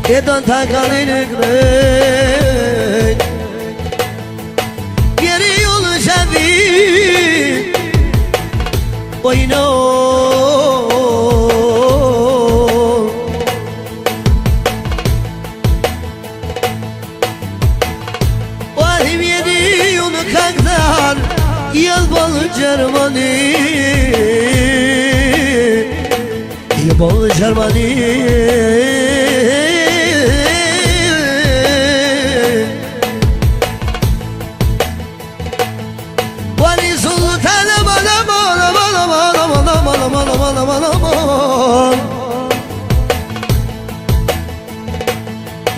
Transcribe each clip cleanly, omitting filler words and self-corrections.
e do të kalin e krejt Gjeri ju në shavit Po i know O ahim jeni ju në kaktar Jel bolë Gjermani Jel bolë Gjermani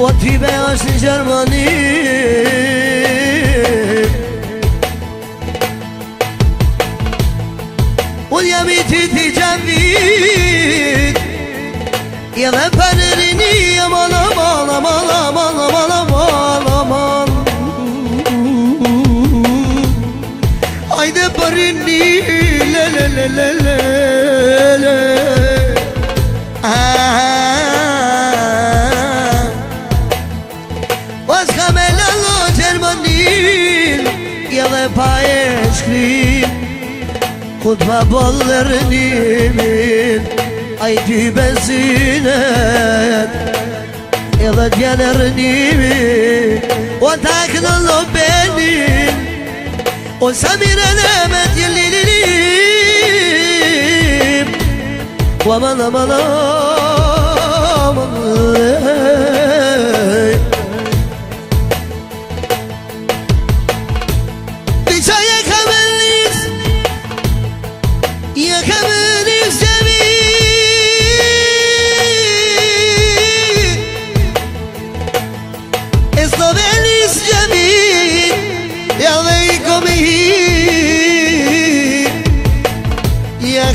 O ty be është në Gjermani Unë jam i ty t'i gjavit Edhe për rini aman aman aman aman aman aman aman Hajde për rini le le le le le le Edhe pa e shkrim Kut pa bollër nimin A i ty benzinet Edhe t'jener nimin O tak në lobenin O samiren e me t'jelililim O aman aman aman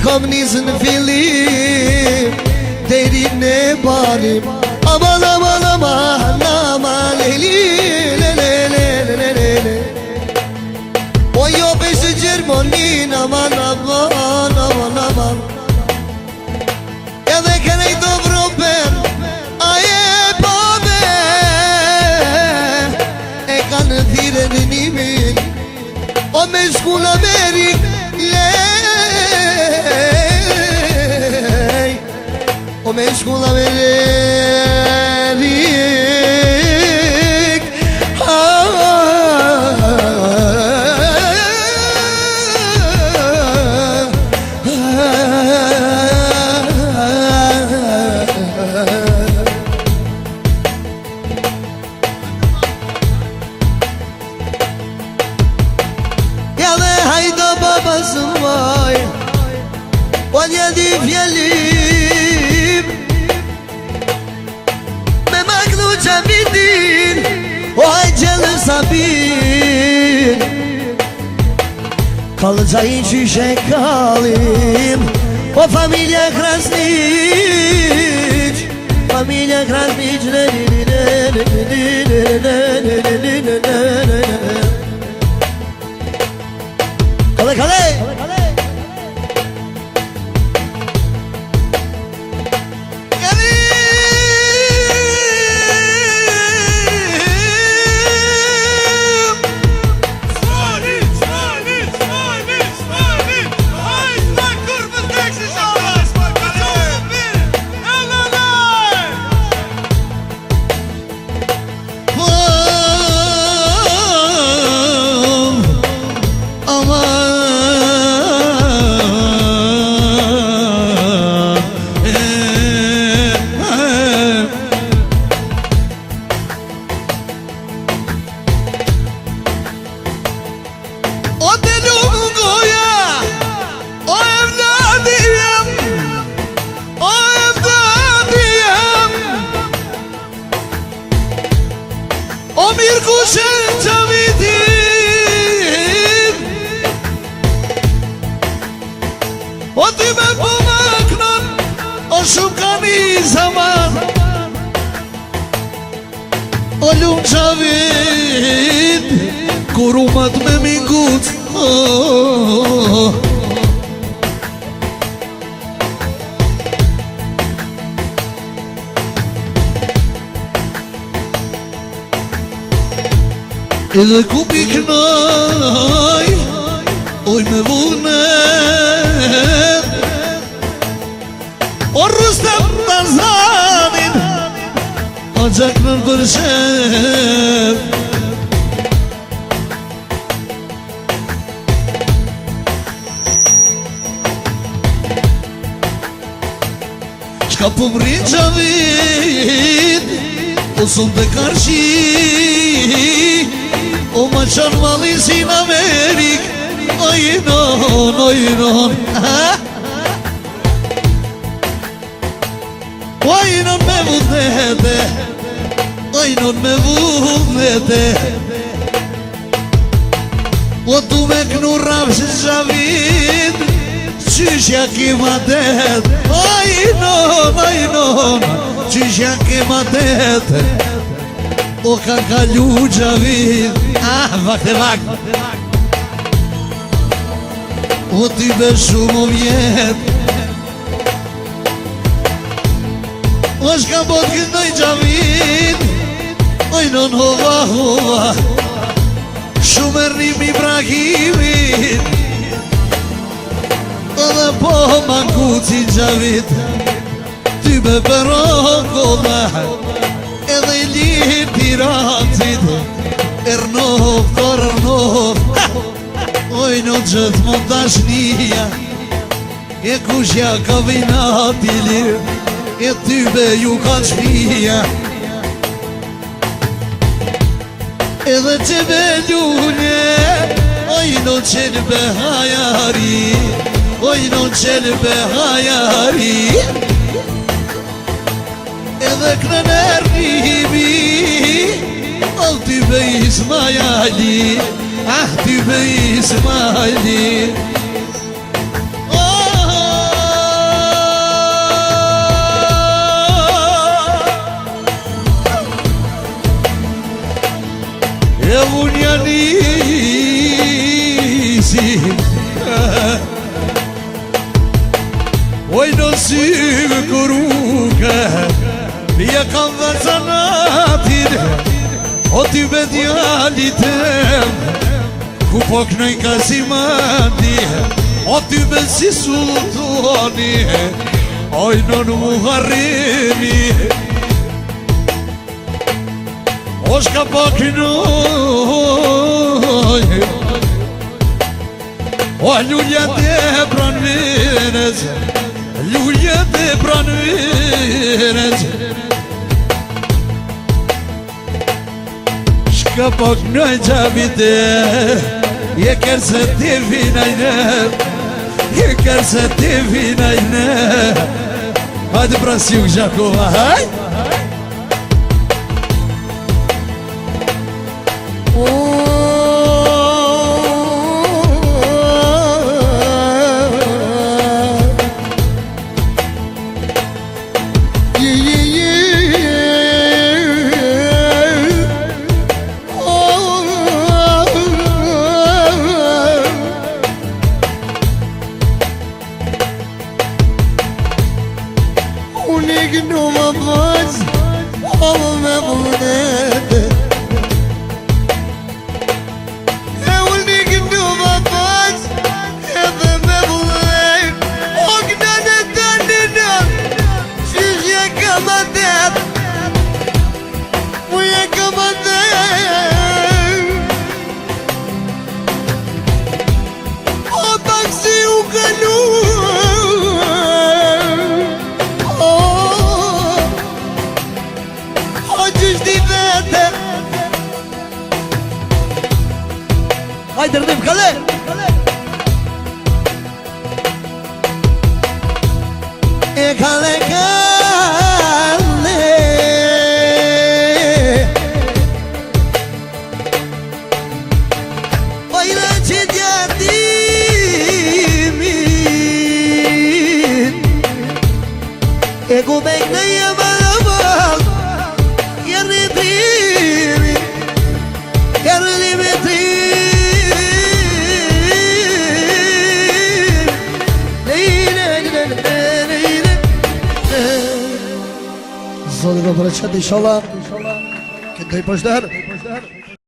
Kom nisë në filim Deri në barim Aman aman aman aman Leli le le le le le le O jo beshë Gjermonin Aman aman aman aman Edhe kërejt do vropen A e pove E kanë thire në nimin O me shkull Amerik O me shkull Amerik Ja dhe hajdo baba së maj O një di fjellim Me magnu qavitin O aj gjellë sabin Kallë qajin qyshe kallim O familja Krasniq Familja Krasniq Kale kale O ty me po maknon O shumë kam i zaman O lumë qavit Kur umat me mingut Edhe ku piknoj oj me vullnet O Rustem Tarzanin O gjak në përshet Shka po mrin qavit O sun të karshi O ma qanë malin si në Amerik Ojnon, ojnon Ojnon me vullnete Ojnon me vullnete O tu me knu rapshe qavit Qyshja kima det Ojnon, ojnon Qyshja kima det O ka kalu gjavit Vakt e vakt O ty be shumë o vjet O shka bot këndoj gjavit Ojnon hova hova Shumë e rrim i brakimit Edhe po manguci gjavit Ty be perokolla Edhe i lirë tirancit Ernov, kor Ernov Ojnon gjithë mund dashnia E kushja ka vinati lirë E ty be ju ka qfia Edhe që be ljune Ojnon qenë be hajari Ojnon qenë be hajari Edhe kënë nërnimi O ty be Ismaili ty be Ismaili E unë janisi Ojnon sy kuruke Pia kam dhe zanatin O ty be djalitem Ku po knoj ka si mandi O ty be si sultani Ojnon mu harrimi O shka po knoj O lullet e pran virez Lullet e pran virez Shka po knoj gjavite Je kërse ti vinajne Je kërse ti vinajne Hajde prasiuk Gjakova, haj Unik në më bëz O me vullnete E unik në më bëz Edhe me vullnet O kënën e të nënën Qyshje ka më det Muje ka më det O taksi u kalu Hajde rëdim, kale! E kale, kale Ojnë që djatimin E ku bek në jemë rëmën Jërë një trimin Jërë një trimin Zotë do përreqet, inshallah Këtë dojë për shderë